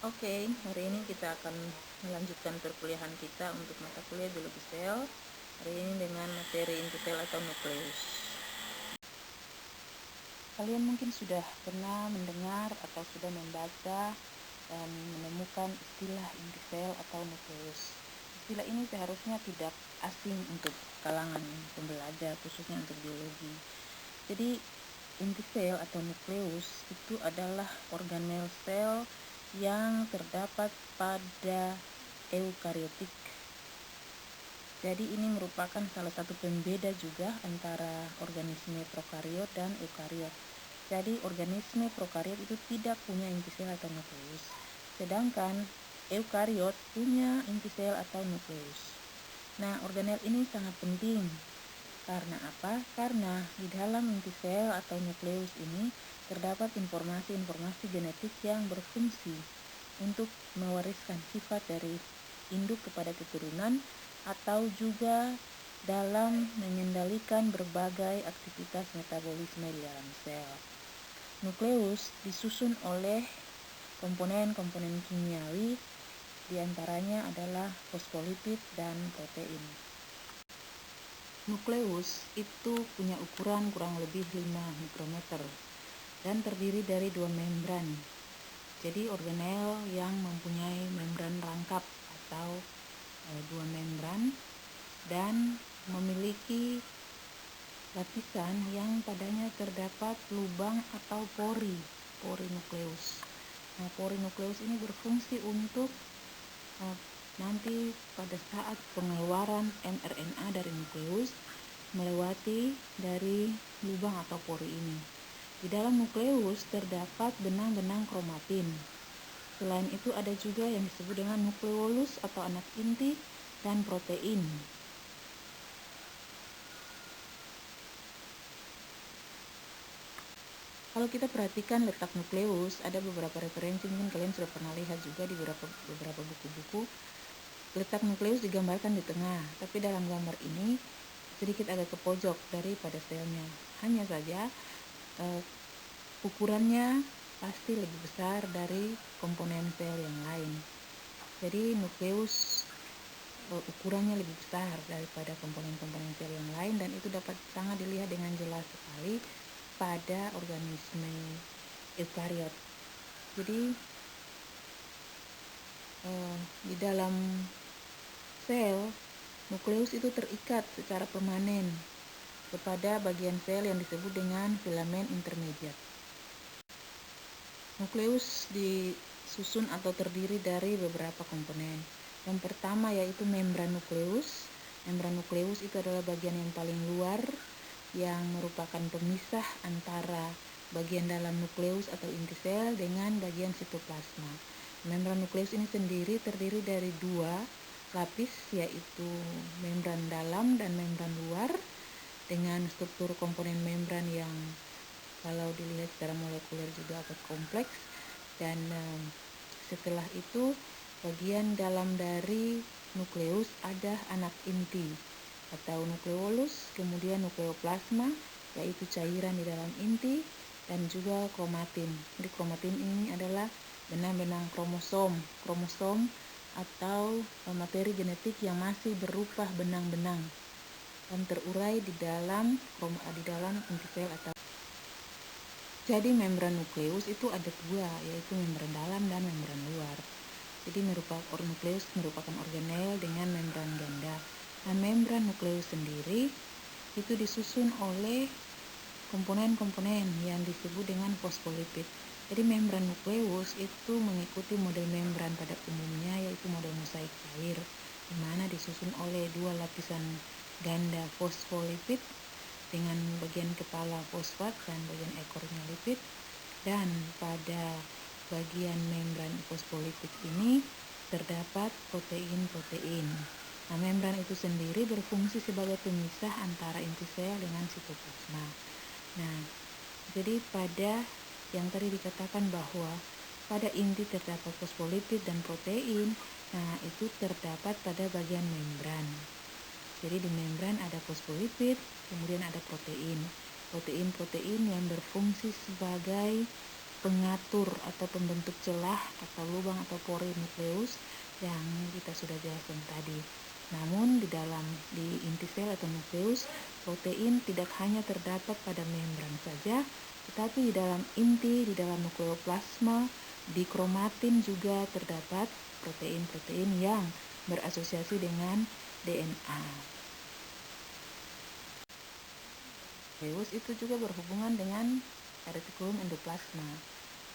Oke, hari ini kita akan melanjutkan perkuliahan kita untuk mata kuliah biologi sel. Hari ini dengan materi inti sel atau nukleus. Kalian mungkin sudah pernah mendengar atau sudah membaca dan menemukan istilah inti sel atau nukleus. Istilah ini seharusnya tidak asing untuk kalangan pembelajar, khususnya untuk biologi. Jadi, inti sel atau nukleus itu adalah organel sel yang terdapat pada eukariotik. Jadi ini merupakan salah satu pembeda juga antara organisme prokariot dan eukariot. Jadi organisme prokariot itu tidak punya inti sel atau nukleus, sedangkan eukariot punya inti sel atau nukleus. Nah, organel ini sangat penting. Karena apa? Karena di dalam inti sel atau nukleus ini terdapat informasi-informasi genetik yang berfungsi untuk mewariskan sifat dari induk kepada keturunan atau juga dalam mengendalikan berbagai aktivitas metabolisme di dalam sel. Nukleus disusun oleh komponen-komponen kimiawi, diantaranya adalah fosfolipid dan protein. Nukleus itu punya ukuran kurang lebih 5 mikrometer dan terdiri dari 2 membran. Jadi organel yang mempunyai membran rangkap atau 2 membran dan memiliki lapisan yang padanya terdapat lubang atau pori nukleus. Nah, pori nukleus ini berfungsi untuk nanti pada saat pengeluaran mRNA dari nukleus melewati dari lubang atau pori ini. Di dalam nukleus terdapat benang-benang kromatin. Selain itu ada juga yang disebut dengan nukleolus atau anak inti dan protein. Kalau kita perhatikan letak nukleus, ada beberapa referensi, mungkin kalian sudah pernah lihat juga di beberapa buku-buku. Letak nukleus digambarkan di tengah, tapi dalam gambar ini sedikit agak ke pojok daripada selnya. Hanya saja ukurannya pasti lebih besar dari komponen sel yang lain. Jadi nukleus ukurannya lebih besar daripada komponen-komponen sel yang lain, dan itu dapat sangat dilihat dengan jelas sekali pada organisme eukariot. Jadi di dalam sel, nukleus itu terikat secara permanen kepada bagian sel yang disebut dengan filamen intermediat. Nukleus disusun atau terdiri dari beberapa komponen. Yang pertama yaitu membran nukleus. Membran nukleus itu adalah bagian yang paling luar yang merupakan pemisah antara bagian dalam nukleus atau inti sel dengan bagian sitoplasma. Membran nukleus ini sendiri terdiri dari 2 lapis, yaitu membran dalam dan membran luar, dengan struktur komponen membran yang kalau dilihat secara molekuler juga agak kompleks. Dan setelah itu bagian dalam dari nukleus ada anak inti atau nukleolus, kemudian nukleoplasma yaitu cairan di dalam inti, dan juga kromatin. Jadi kromatin ini adalah benang-benang kromosom atau materi genetik yang masih berupa benang-benang dan terurai di dalam inti sel atau. Jadi membran nukleus itu ada 2, yaitu membran dalam dan membran luar. Jadi nukleus merupakan organel dengan membran ganda. Nah, membran nukleus sendiri itu disusun oleh komponen-komponen yang disebut dengan fosfolipid. Jadi membran nukleus itu mengikuti model membran pada umumnya, yaitu model mosaik cair, di mana disusun oleh 2 lapisan ganda fosfolipid dengan bagian kepala fosfat dan bagian ekornya lipid. Dan pada bagian membran fosfolipid ini terdapat protein-protein. Nah, membran itu sendiri berfungsi sebagai pemisah antara inti sel dengan sitoplasma. Nah, jadi pada yang tadi dikatakan bahwa pada inti terdapat fosfolipid dan protein, nah itu terdapat pada bagian membran. Jadi di membran ada fosfolipid, kemudian ada protein. Protein-protein yang berfungsi sebagai pengatur atau pembentuk celah atau lubang atau pori nukleus yang kita sudah jelaskan tadi. Namun di inti sel atau nukleus, protein tidak hanya terdapat pada membran saja, tetapi di dalam inti, di dalam nukleoplasma, di kromatin juga terdapat protein-protein yang berasosiasi dengan DNA. Nukleus itu juga berhubungan dengan retikulum endoplasma.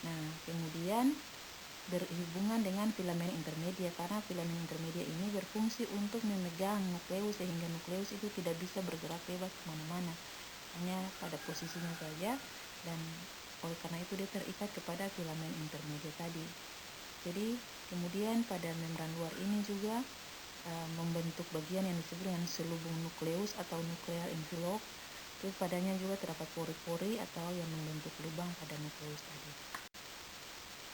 Nah, kemudian berhubungan dengan filamen intermedia, karena filamen intermedia ini berfungsi untuk memegang nukleus sehingga nukleus itu tidak bisa bergerak bebas kemana-mana, hanya pada posisinya saja, dan oleh karena itu dia terikat kepada filamen intermedia tadi. Jadi kemudian pada membran luar ini juga membentuk bagian yang disebut dengan selubung nukleus atau nuclear envelope. Terus padanya juga terdapat pori-pori atau yang membentuk lubang pada nukleus tadi.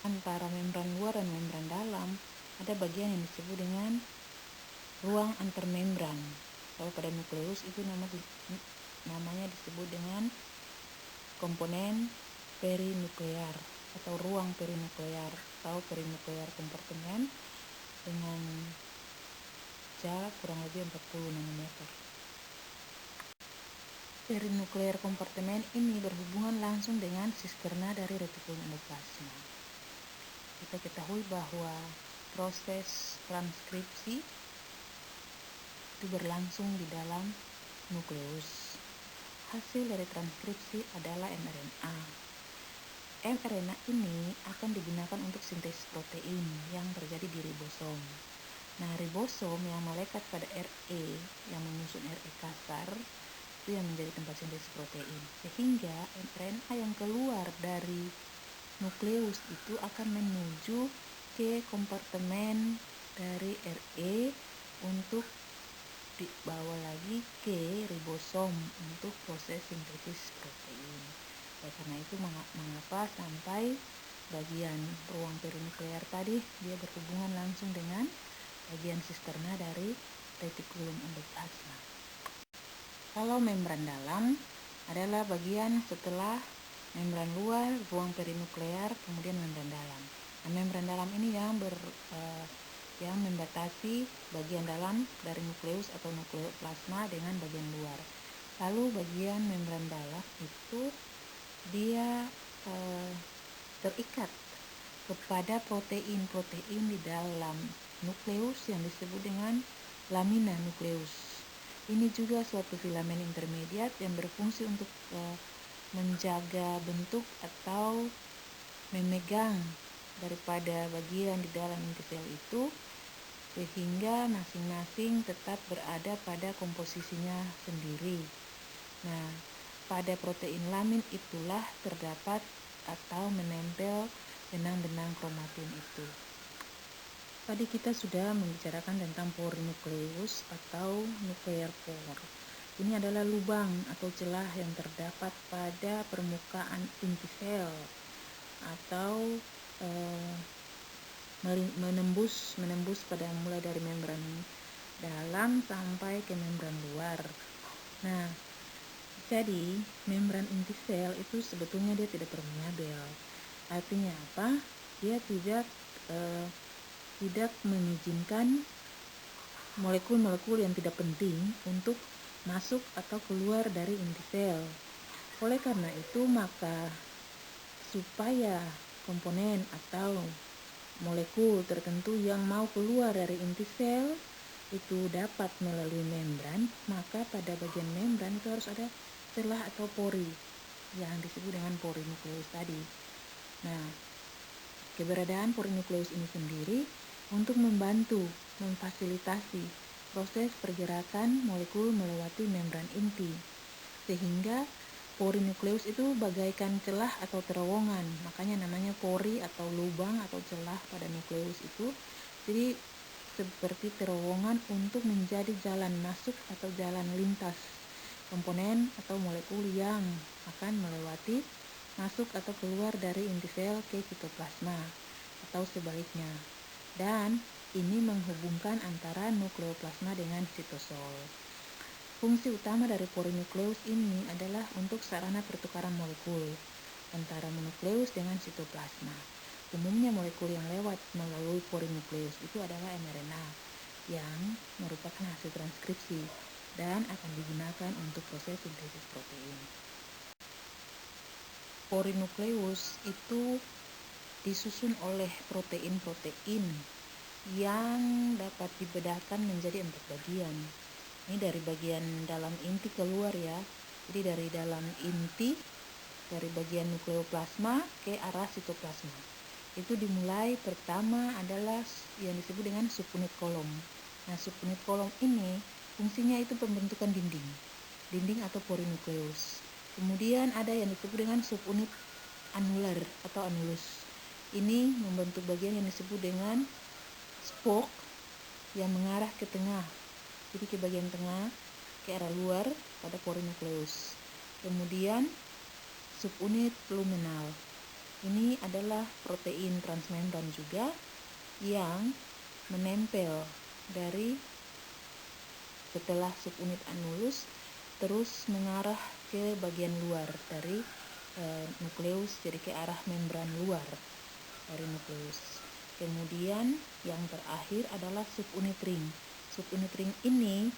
Antara membran luar dan membran dalam ada bagian yang disebut dengan ruang antarmembran. Kalau pada nukleus itu namanya disebut dengan komponen perinuklear atau ruang perinuklear atau perinuklear kompartemen dengan jarak kurang lebih 40 nanometer. Perinuklear kompartemen ini berhubungan langsung dengan sisterna dari retikulum endoplasma. Kita ketahui bahwa proses transkripsi itu berlangsung di dalam nukleus. Hasil dari transkripsi adalah mRNA. mRNA ini akan digunakan untuk sintesis protein yang terjadi di ribosom. Nah, ribosom yang melekat pada RE yang menyusun RE kasar itu yang menjadi tempat sintesis protein. Sehingga mRNA yang keluar dari nukleus itu akan menuju ke kompartemen dari RE untuk dibawa lagi ke ribosom untuk proses sintesis protein. Oleh karena itu mengapa sampai bagian ruang perinuklear tadi dia berhubungan langsung dengan bagian sisterna dari retikulum endoplasma. Kalau membran dalam adalah bagian setelah membran luar, ruang perinuklear, kemudian membran dalam. Nah, membran dalam ini yang membatasi bagian dalam dari nukleus atau nukleoplasma dengan bagian luar. Lalu bagian membran dalam itu dia terikat kepada protein-protein di dalam nukleus yang disebut dengan lamina nukleus. Ini juga suatu filamen intermediat yang berfungsi untuk menjaga bentuk atau memegang daripada bagian di dalam inti sel itu sehingga masing-masing tetap berada pada komposisinya sendiri. Nah, pada protein lamin itulah terdapat atau menempel benang-benang kromatin itu. Tadi kita sudah membicarakan tentang pori nukleus atau nuclear pore. Ini adalah lubang atau celah yang terdapat pada permukaan inti sel atau menembus pada mulai dari membran dalam sampai ke membran luar. Nah, jadi membran inti sel itu sebetulnya dia tidak permeabel. Artinya apa? Dia tidak mengizinkan molekul-molekul yang tidak penting untuk masuk atau keluar dari inti sel. Oleh karena itu, maka supaya komponen atau molekul tertentu yang mau keluar dari inti sel itu dapat melalui membran, maka pada bagian membran itu harus ada celah atau pori yang disebut dengan pori nukleus tadi. Nah, keberadaan pori nukleus ini sendiri untuk memfasilitasi proses pergerakan molekul melewati membran inti, sehingga pori nukleus itu bagaikan celah atau terowongan, makanya namanya pori atau lubang atau celah pada nukleus itu. Jadi seperti terowongan untuk menjadi jalan masuk atau jalan lintas komponen atau molekul yang akan melewati masuk atau keluar dari inti sel ke sitoplasma atau sebaliknya. Dan ini menghubungkan antara nukleoplasma dengan sitosol. Fungsi utama dari pori nukleus ini adalah untuk sarana pertukaran molekul. antara monukleus dengan sitoplasma. Umumnya molekul yang lewat melalui pori nukleus itu adalah mRNA yang merupakan hasil transkripsi dan akan digunakan untuk proses sintesis protein. Pori nukleus itu disusun oleh protein-protein yang dapat dibedakan menjadi 4 bagian. Ini dari bagian dalam inti keluar ya. Jadi dari dalam inti, dari bagian nukleoplasma ke arah sitoplasma. Itu dimulai pertama adalah yang disebut dengan subunit kolom. Nah, subunit kolom ini fungsinya itu pembentukan dinding atau pori nukleus. Kemudian ada yang disebut dengan subunit anular atau anulus. Ini membentuk bagian yang disebut dengan spoke yang mengarah ke tengah. Jadi ke bagian tengah, ke arah luar pada pori nukleus. Kemudian subunit luminal. Ini adalah protein transmembran juga yang menempel dari setelah subunit anulus terus mengarah ke bagian luar dari nukleus, jadi ke arah membran luar dari nukleus. Kemudian yang terakhir adalah subunit ring. Subunit ring ini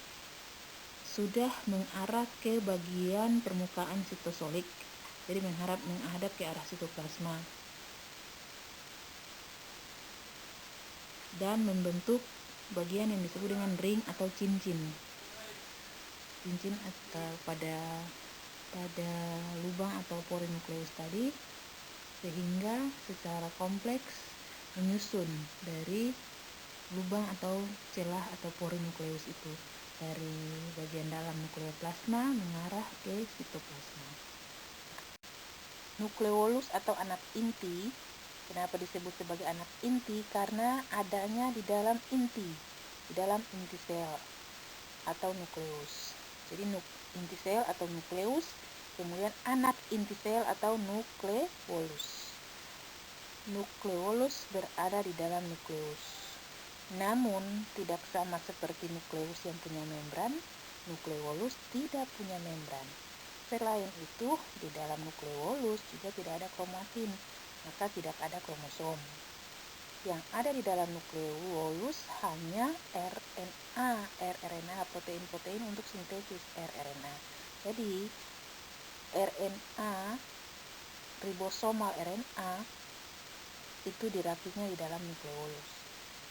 sudah mengarah ke bagian permukaan sitosolik, jadi menghadap ke arah sitoplasma dan membentuk bagian yang disebut dengan ring atau cincin atau pada lubang atau pori nukleus tadi, sehingga secara kompleks menyusun dari lubang atau celah atau pori nukleus itu dari bagian dalam nukleoplasma mengarah ke sitoplasma. Nukleolus atau anak inti, kenapa disebut sebagai anak inti? Karena adanya di dalam inti sel atau nukleus. Jadi inti sel atau nukleus, kemudian anak inti sel atau nukleolus. Nukleolus berada di dalam nukleus. Namun, tidak sama seperti nukleus yang punya membran, nukleolus tidak punya membran. Selain itu, di dalam nukleolus juga tidak ada kromatin, maka tidak ada kromosom. Yang ada di dalam nukleolus hanya rRNA, protein-protein untuk sintesis rRNA. Jadi, RNA, ribosomal RNA, itu dirakitnya di dalam nukleolus.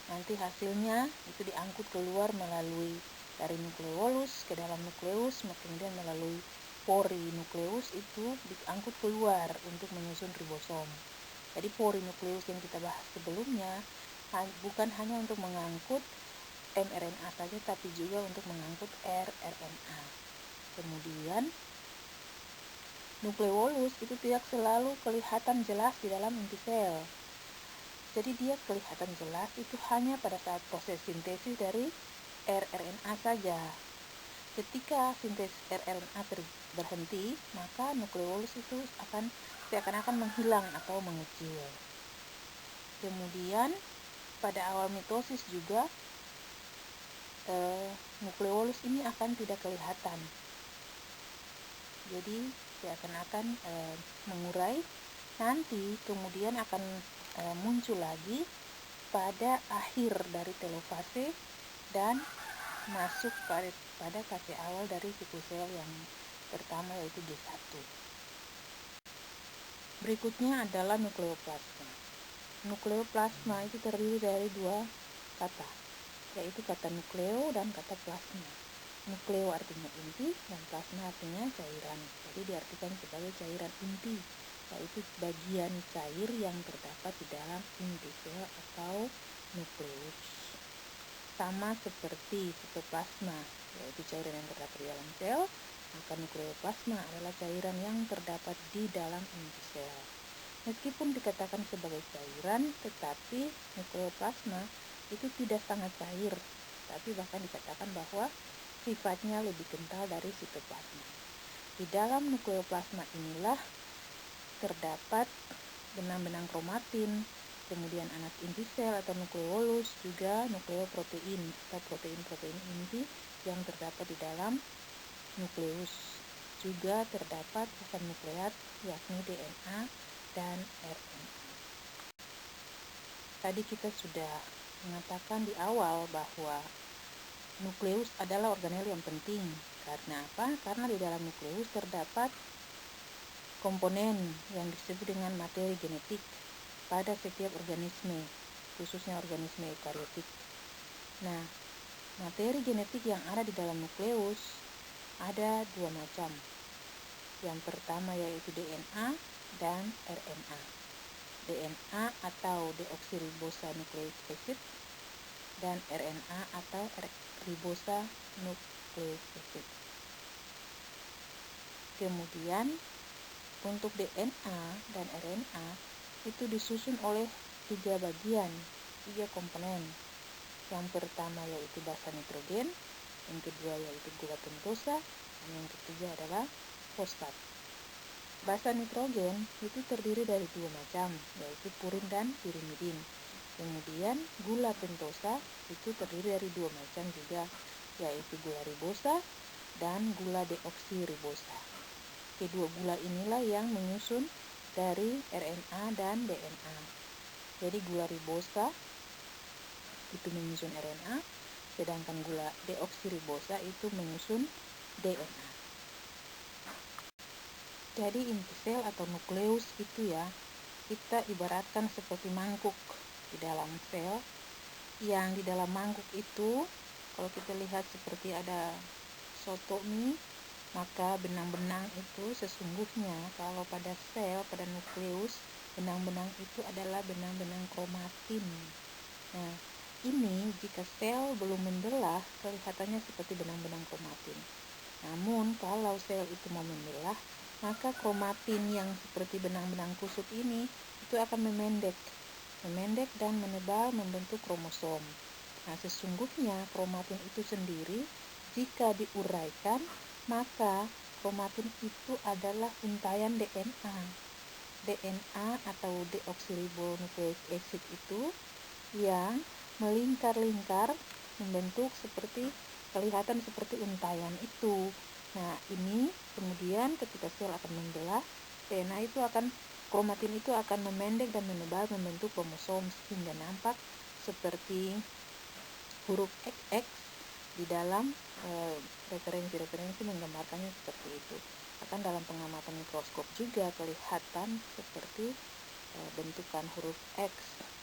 Nanti hasilnya itu diangkut keluar melalui dari nukleolus ke dalam nukleus, kemudian melalui pori nukleus itu diangkut keluar untuk menyusun ribosom. Jadi pori nukleus yang kita bahas sebelumnya bukan hanya untuk mengangkut mRNA saja, tapi juga untuk mengangkut rRNA. Kemudian nukleolus itu tidak selalu kelihatan jelas di dalam inti sel. Jadi dia kelihatan jelas itu hanya pada saat proses sintesis dari rRNA saja. Ketika sintesis rRNA berhenti, maka nukleolus itu seakan-akan menghilang atau mengecil. Kemudian pada awal mitosis juga nukleolus ini akan tidak kelihatan. Jadi seakan-akan mengurai. Nanti kemudian akan muncul lagi pada akhir dari telofase dan masuk pada fase awal dari siklus sel yang pertama, yaitu G1. Berikutnya adalah nukleoplasma. Nukleoplasma itu terdiri dari dua kata, yaitu kata nukleo dan kata plasma. Nukleo artinya inti dan plasma artinya cairan. Jadi diartikan sebagai cairan inti, yaitu bagian cair yang terdapat di dalam inti sel atau nukleus. Sama seperti sitoplasma, yaitu cairan yang terdapat di dalam sel, maka nukleoplasma adalah cairan yang terdapat di dalam inti sel. Meskipun dikatakan sebagai cairan, tetapi nukleoplasma itu tidak sangat cair, tapi bahkan dikatakan bahwa sifatnya lebih kental dari sitoplasma. Di dalam nukleoplasma inilah terdapat benang-benang kromatin, kemudian anak inti sel atau nukleolus, juga nukleoprotein atau protein-protein inti yang terdapat di dalam nukleus. juga terdapat basa nukleat yakni DNA dan RNA. Tadi kita sudah mengatakan di awal bahwa nukleus adalah organel yang penting. Karena apa? Karena di dalam nukleus terdapat komponen yang disebut dengan materi genetik pada setiap organisme, khususnya organisme eukariotik. Nah, materi genetik yang ada di dalam nukleus ada dua macam. Yang pertama yaitu DNA dan RNA. DNA atau deoksiribonucleic acid dan RNA atau ribonucleic acid. Kemudian untuk DNA dan RNA itu disusun oleh tiga bagian, tiga komponen. Yang pertama yaitu basa nitrogen, yang kedua yaitu gula pentosa, dan yang ketiga adalah fosfat. Basa nitrogen itu terdiri dari dua macam, yaitu purin dan pirimidin. Kemudian gula pentosa itu terdiri dari dua macam juga, yaitu gula ribosa dan gula deoksiribosa. Kedua gula inilah yang menyusun dari RNA dan DNA. Jadi gula ribosa itu menyusun RNA, sedangkan gula deoksiribosa itu menyusun DNA. Jadi inti sel atau nukleus itu ya, kita ibaratkan seperti mangkuk di dalam sel, yang di dalam mangkuk itu kalau kita lihat seperti ada soto mie, maka benang-benang itu sesungguhnya kalau pada sel, pada nukleus, benang-benang itu adalah benang-benang kromatin. Nah, ini jika sel belum membelah, kelihatannya seperti benang-benang kromatin. Namun, kalau sel itu mau membelah, maka kromatin yang seperti benang-benang kusut ini itu akan memendek dan menebal membentuk kromosom. Nah, sesungguhnya kromatin itu sendiri jika diuraikan, maka kromatin itu adalah untaian DNA. DNA atau deoksiribonucleic acid itu yang melingkar-lingkar membentuk seperti kelihatan seperti untaian itu. Nah, ini kemudian ketika sel akan membelah, DNA itu akan kromatin itu akan memendek dan menebal membentuk kromosom sehingga nampak seperti huruf XX di dalam referensi-referensi menggambarkannya seperti itu. Akan dalam pengamatan mikroskop juga kelihatan seperti bentukan huruf X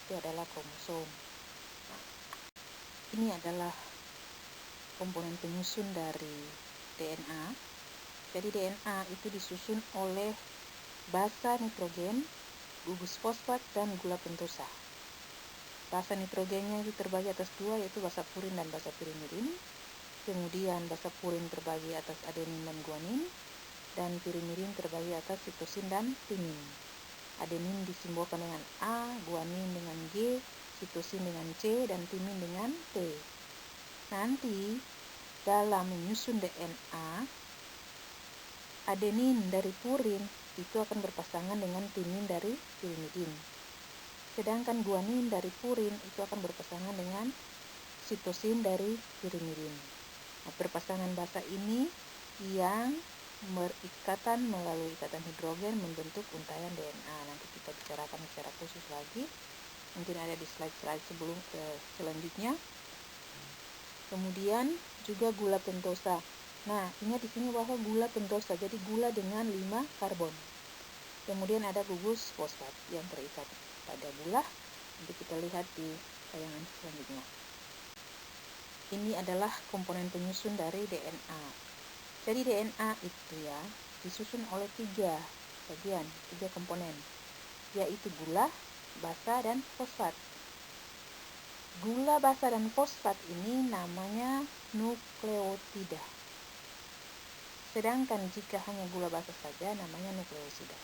itu adalah kromosom. Ini adalah komponen penyusun dari DNA. Jadi DNA itu disusun oleh basa nitrogen, gugus fosfat, dan gula pentosa. Basa nitrogennya itu terbagi atas dua, yaitu basa purin dan basa pirimidin. Kemudian basa purin terbagi atas adenin dan guanin, dan pirimidin terbagi atas sitosin dan timin. Adenin disimbolkan dengan A, guanin dengan G, sitosin dengan C, dan timin dengan T. Nanti dalam menyusun DNA, adenin dari purin itu akan berpasangan dengan timin dari pirimidin. Sedangkan guanin dari purin itu akan berpasangan dengan sitosin dari pirimidin. Nah, perpasangan basa ini yang berikatan melalui ikatan hidrogen membentuk untaian DNA. Nanti kita bicarakan secara khusus lagi. Mungkin ada di slide-slide selanjutnya. Kemudian juga gula pentosa. Nah, ingat di sini bahwa gula pentosa, jadi gula dengan 5 karbon. Kemudian ada gugus fosfat yang terikat pada gula. Nanti kita lihat di tayangan selanjutnya. Ini adalah komponen penyusun dari DNA. Jadi DNA itu ya disusun oleh 3 bagian, 3 komponen, yaitu gula, basa, dan fosfat. Gula, basa, dan fosfat ini namanya nukleotida. Sedangkan jika hanya gula basa saja namanya nukleosida.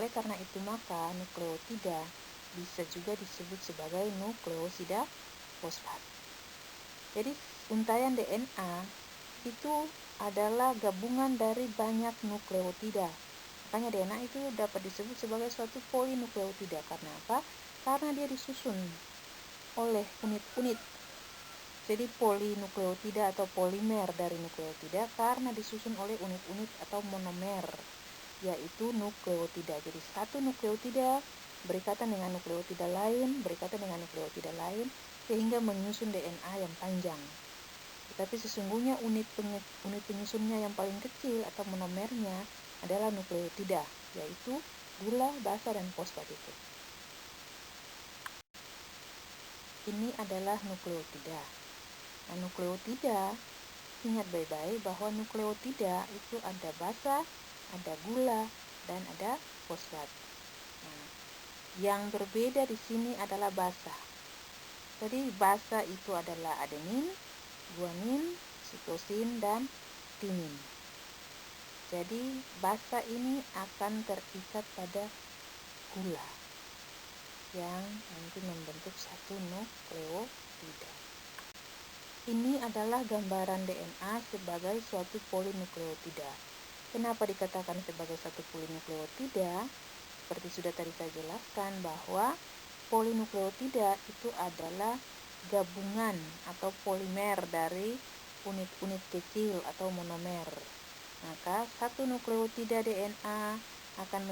Oleh karena itu maka nukleotida bisa juga disebut sebagai nukleosida fosfat. Jadi untaian DNA itu adalah gabungan dari banyak nukleotida. Makanya DNA itu dapat disebut sebagai suatu polinukleotida. Karena apa? Karena dia disusun oleh unit-unit Jadi polinukleotida atau polimer dari nukleotida karena disusun oleh unit-unit atau monomer, yaitu nukleotida. Jadi satu nukleotida berikatan dengan nukleotida lain, sehingga menyusun DNA yang panjang. Tetapi sesungguhnya unit penyusunnya yang paling kecil atau monomernya adalah nukleotida, yaitu gula, basa, dan fosfat itu. Ini adalah nukleotida. Nah, nukleotida, ingat baik-baik bahwa nukleotida itu ada basa, ada gula, dan ada fosfat. Nah, yang berbeda di sini adalah basa. Jadi basa itu adalah adenin, guanin, sitosin, dan timin. Jadi basa ini akan terikat pada gula yang nanti membentuk satu nukleotida. Ini adalah gambaran DNA sebagai suatu polinukleotida. Kenapa dikatakan sebagai satu polinukleotida? Seperti sudah tadi saya jelaskan bahwa polinukleotida itu adalah gabungan atau polimer dari unit-unit kecil atau monomer. Maka satu nukleotida DNA akan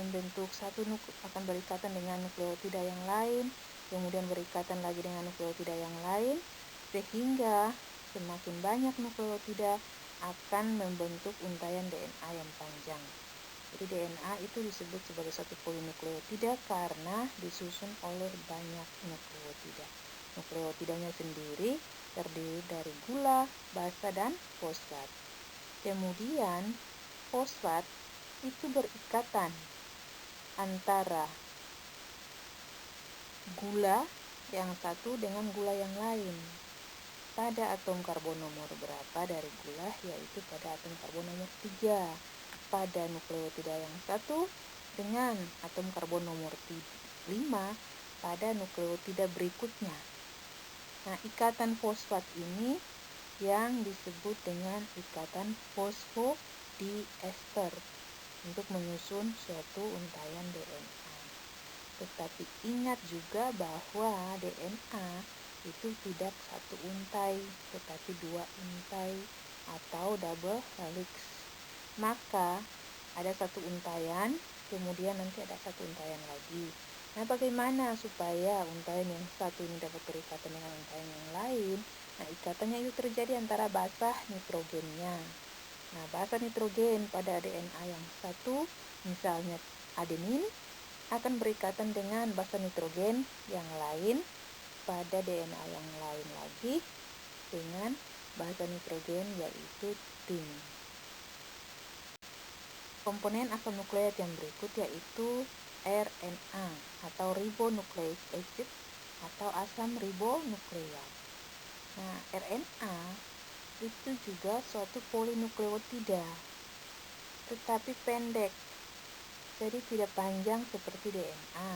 berikatan dengan nukleotida yang lain, kemudian berikatan lagi dengan nukleotida yang lain, sehingga semakin banyak nukleotida akan membentuk untayan DNA yang panjang. Jadi DNA itu disebut sebagai satu polinukleotida karena disusun oleh banyak nukleotida. Nukleotidanya sendiri terdiri dari gula, basa, dan fosfat. Kemudian fosfat itu berikatan antara gula yang satu dengan gula yang lain. Pada atom karbon nomor berapa dari gula, yaitu pada atom karbon nomor 3. Pada nukleotida yang satu dengan atom karbon nomor 5 pada nukleotida berikutnya. Nah, ikatan fosfat ini yang disebut dengan ikatan fosfodiester untuk menyusun suatu untayan DNA. Tetapi ingat juga bahwa DNA itu tidak satu untai, tetapi dua untai atau double helix. Maka ada satu untayan, kemudian nanti ada satu untayan lagi. Nah, bagaimana supaya untayan yang satu ini dapat berikatan dengan untayan yang lain? Nah, ikatannya itu terjadi antara basa nitrogennya. Nah, basa nitrogen pada DNA yang satu, misalnya adenin, akan berikatan dengan basa nitrogen yang lain pada DNA yang lain lagi dengan basa nitrogen, yaitu tim. Komponen asam nukleat yang berikut yaitu RNA atau ribonucleic acid atau asam ribonukleat. Nah, RNA itu juga suatu polinukleotida, tetapi pendek, jadi tidak panjang seperti DNA.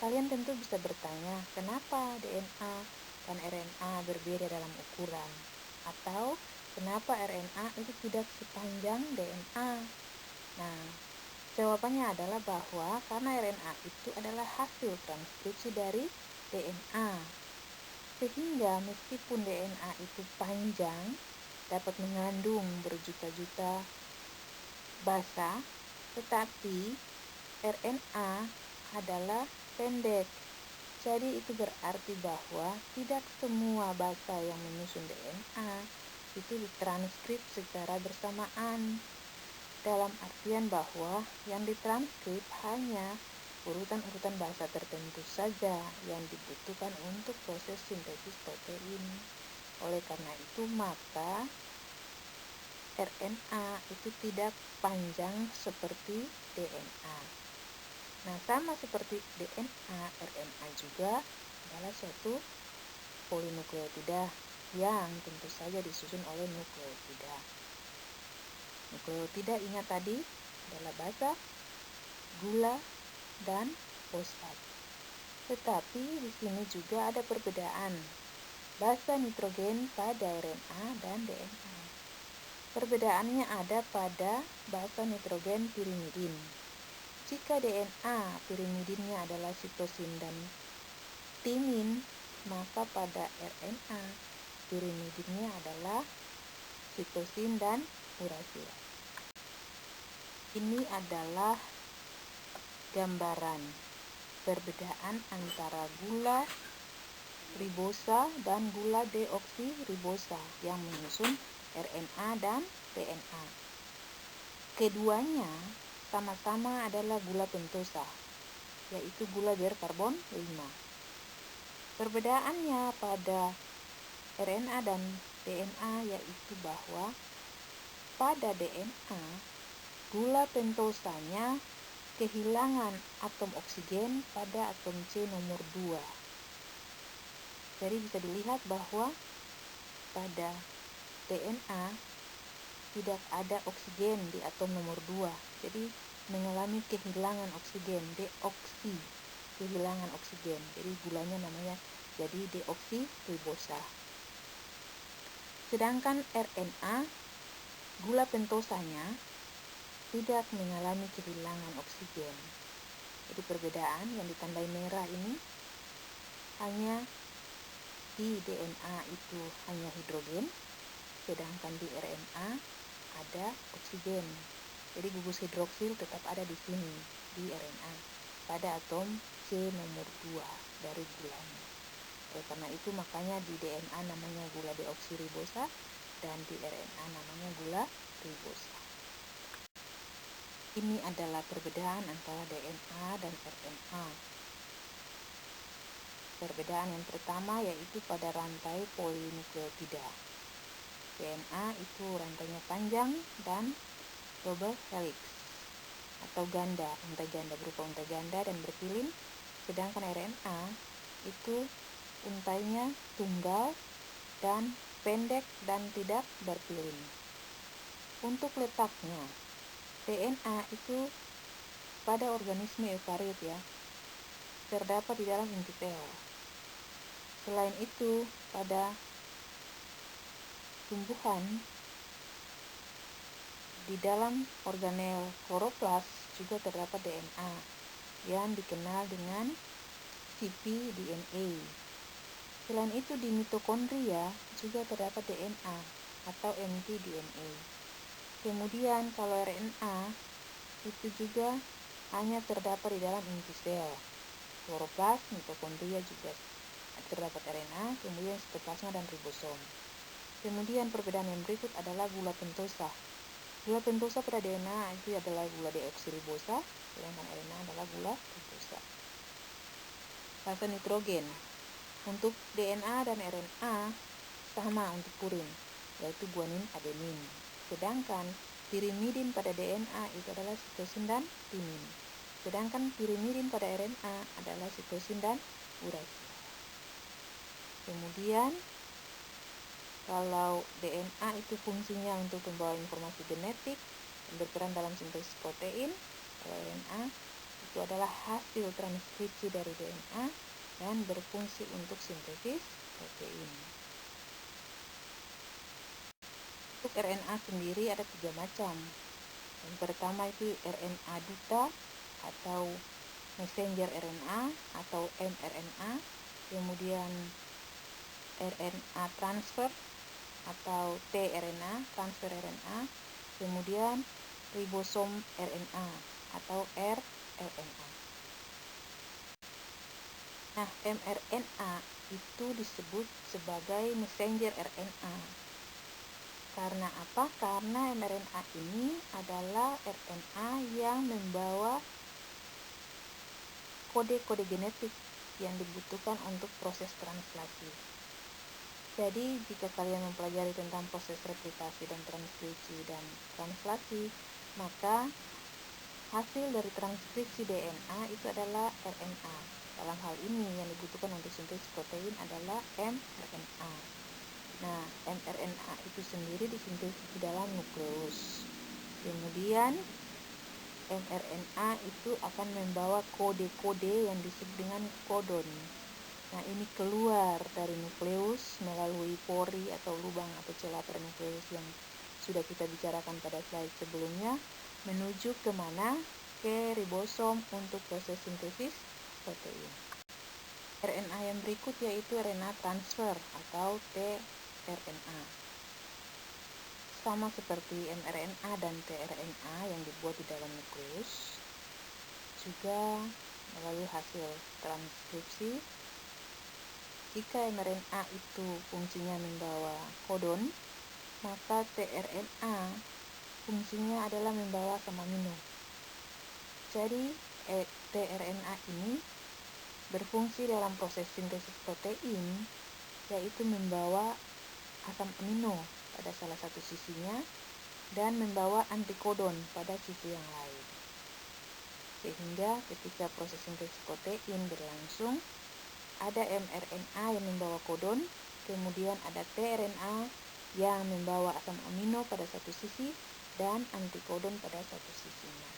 Kalian tentu bisa bertanya, kenapa DNA dan RNA berbeda dalam ukuran? Atau kenapa RNA itu tidak sepanjang DNA? Nah, jawabannya adalah bahwa karena RNA itu adalah hasil transkripsi dari DNA. Sehingga meskipun DNA itu panjang, dapat mengandung berjuta-juta basa, tetapi RNA adalah pendek. Jadi itu berarti bahwa tidak semua basa yang menyusun DNA itu ditranskrip secara bersamaan. Dalam artian bahwa yang ditranskrip hanya urutan-urutan basa tertentu saja yang dibutuhkan untuk proses sintesis protein. Oleh karena itu, maka RNA itu tidak panjang seperti DNA. Nah, sama seperti DNA, RNA juga adalah suatu polinukleotida yang tentu saja disusun oleh nukleotida. Nukleotida ingat tadi adalah basa, gula, dan fosfat. Tetapi di sini juga ada perbedaan basa nitrogen pada RNA dan DNA. Perbedaannya ada pada basa nitrogen pirimidin. Jika DNA pirimidinnya adalah sitosin dan timin, maka pada RNA Pirimidinnya adalah sitosin dan uracil. Ini adalah gambaran perbedaan antara gula ribosa dan gula deoksiribosa yang menyusun RNA dan DNA. Keduanya sama-sama adalah gula pentosa, yaitu gula berkarbon 5. Perbedaannya pada RNA dan DNA yaitu bahwa pada DNA gula pentosanya kehilangan atom oksigen pada atom C nomor 2. Jadi bisa dilihat bahwa pada DNA tidak ada oksigen di atom nomor 2. Jadi mengalami kehilangan oksigen, deoksi, kehilangan oksigen. Jadi gulanya namanya jadi deoksiribosa. Sedangkan RNA, gula pentosanya tidak mengalami kehilangan oksigen. Jadi perbedaan yang ditandai merah ini hanya di DNA itu hanya hidrogen, sedangkan di RNA ada oksigen. Jadi gugus hidroksil tetap ada di sini di RNA pada atom C nomor 2 dari gulanya. Oleh karena itu makanya di DNA namanya gula deoksiribosa dan di RNA namanya gula ribosa. Ini adalah perbedaan antara DNA dan RNA. Perbedaan yang pertama yaitu pada rantai polinukleotida. DNA itu rantainya panjang dan double helix atau ganda, untai ganda berupa untai ganda dan berpilin, sedangkan RNA itu untainya tunggal dan pendek dan tidak berpilin. Untuk letaknya, DNA itu pada organisme eukariot ya, terdapat di dalam inti sel. Selain itu, pada tumbuhan di dalam organel kloroplas juga terdapat DNA yang dikenal dengan cpDNA. Selain itu di mitokondria juga terdapat DNA atau mtDNA. Kemudian kalau RNA itu juga hanya terdapat di dalam inti sel. Kloroplas, mitokondria juga terdapat RNA, kemudian sitoplasma dan ribosom. Kemudian perbedaan yang berikut adalah gula pentosa. Gula pentosa pada DNA itu adalah gula deoksiribosa, sedangkan RNA adalah gula ribosa. Basa nitrogen. Untuk DNA dan RNA sama untuk purin, yaitu guanin adenin. Sedangkan pirimidin pada DNA itu adalah sitosin dan timin. Sedangkan pirimidin pada RNA adalah sitosin dan uracil. Kemudian kalau DNA itu fungsinya untuk membawa informasi genetik dan berperan dalam sintesis protein, kalau RNA itu adalah hasil transkripsi dari DNA dan berfungsi untuk sintesis protein. Untuk RNA sendiri ada 3 macam. Yang pertama itu RNA duta atau messenger RNA atau mRNA, kemudian RNA transfer atau tRNA, transfer RNA, kemudian ribosom RNA atau rRNA. Nah, mRNA itu disebut sebagai messenger RNA. Karena apa? Karena mRNA ini adalah RNA yang membawa kode-kode genetik yang dibutuhkan untuk proses translasi. Jadi, jika kalian mempelajari tentang proses replikasi dan transkripsi dan translasi, maka hasil dari transkripsi DNA itu adalah RNA. Dalam hal ini yang dibutuhkan untuk sintesis protein adalah mRNA. Nah, mRNA itu sendiri disintesis di dalam nukleus. Kemudian mRNA itu akan membawa kode-kode yang disebut dengan kodon. Nah, ini keluar dari nukleus melalui pori atau lubang atau celah pada nukleus yang sudah kita bicarakan pada slide sebelumnya, menuju kemana? Ke ribosom untuk proses sintesis protein. RNA yang berikut yaitu RNA transfer atau tRNA. RNA. Sama seperti mRNA dan tRNA yang dibuat di dalam nukleus, juga melalui hasil transkripsi. Jika mRNA itu fungsinya membawa kodon, maka tRNA fungsinya adalah membawa asam amino. Jadi tRNA ini berfungsi dalam proses sintesis protein, yaitu membawa asam amino pada salah satu sisinya dan membawa antikodon pada sisi yang lain. Sehingga ketika proses sintesis protein berlangsung, ada mRNA yang membawa kodon, kemudian ada tRNA yang membawa asam amino pada satu sisi dan antikodon pada satu sisinya.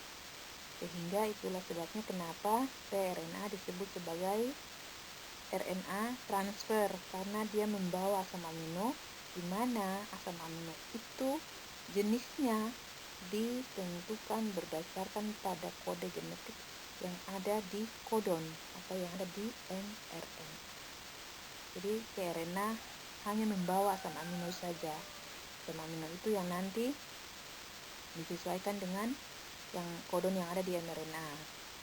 Sehingga itulah sebabnya kenapa tRNA disebut sebagai RNA transfer, karena dia membawa asam amino, di mana asam amino itu jenisnya ditentukan berdasarkan pada kode genetik yang ada di kodon atau yang ada di mRNA. Jadi tRNA hanya membawa asam amino saja. Asam amino itu yang nanti disesuaikan dengan yang kodon yang ada di mRNA.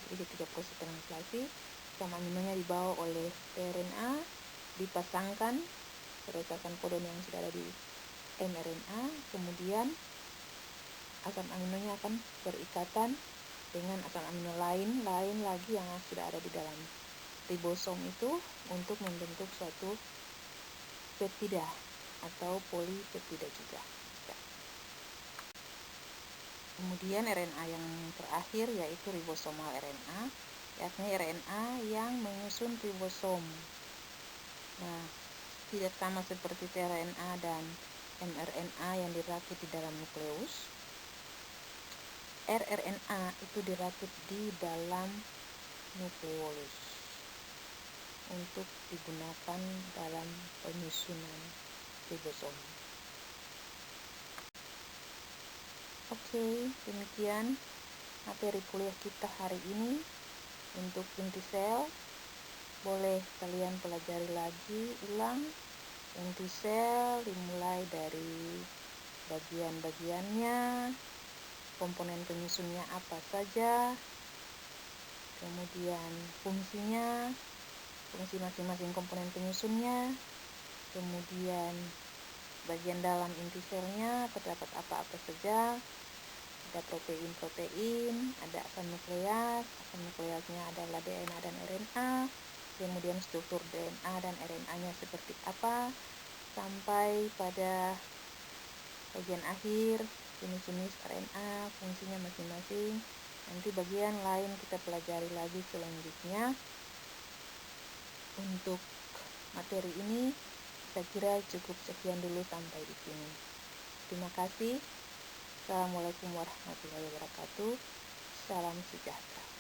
Jadi ketika proses translasi, asam aminonya dibawa oleh tRNA, dipasangkan berdasarkan kodon yang sudah ada di mRNA, kemudian asam aminonya akan berikatan dengan asam amino lain lagi yang sudah ada di dalam ribosom itu untuk membentuk suatu peptida atau polipeptida juga. Kemudian RNA yang terakhir yaitu ribosomal RNA, yakni RNA yang menyusun ribosom. Nah, tidak sama seperti tRNA dan mRNA yang dirakit di dalam nukleus. rRNA itu dirakit di dalam nukleolus untuk digunakan dalam penyusunan ribosom. Oke, demikian materi kuliah kita hari ini. Untuk inti sel, boleh kalian pelajari lagi ulang. Inti sel dimulai dari bagian-bagiannya, komponen penyusunnya apa saja, kemudian fungsinya, fungsi masing-masing komponen penyusunnya, kemudian bagian dalam inti selnya terdapat apa-apa saja. Ada protein-protein, ada asam nukleasnya adalah DNA dan RNA, kemudian struktur DNA dan RNA-nya seperti apa, sampai pada bagian akhir jenis-jenis RNA, fungsinya masing-masing. Nanti bagian lain kita pelajari lagi selanjutnya. Untuk materi ini saya kira cukup sekian dulu sampai di sini. Terima kasih. Assalamualaikum warahmatullahi wabarakatuh. Salam sejahtera.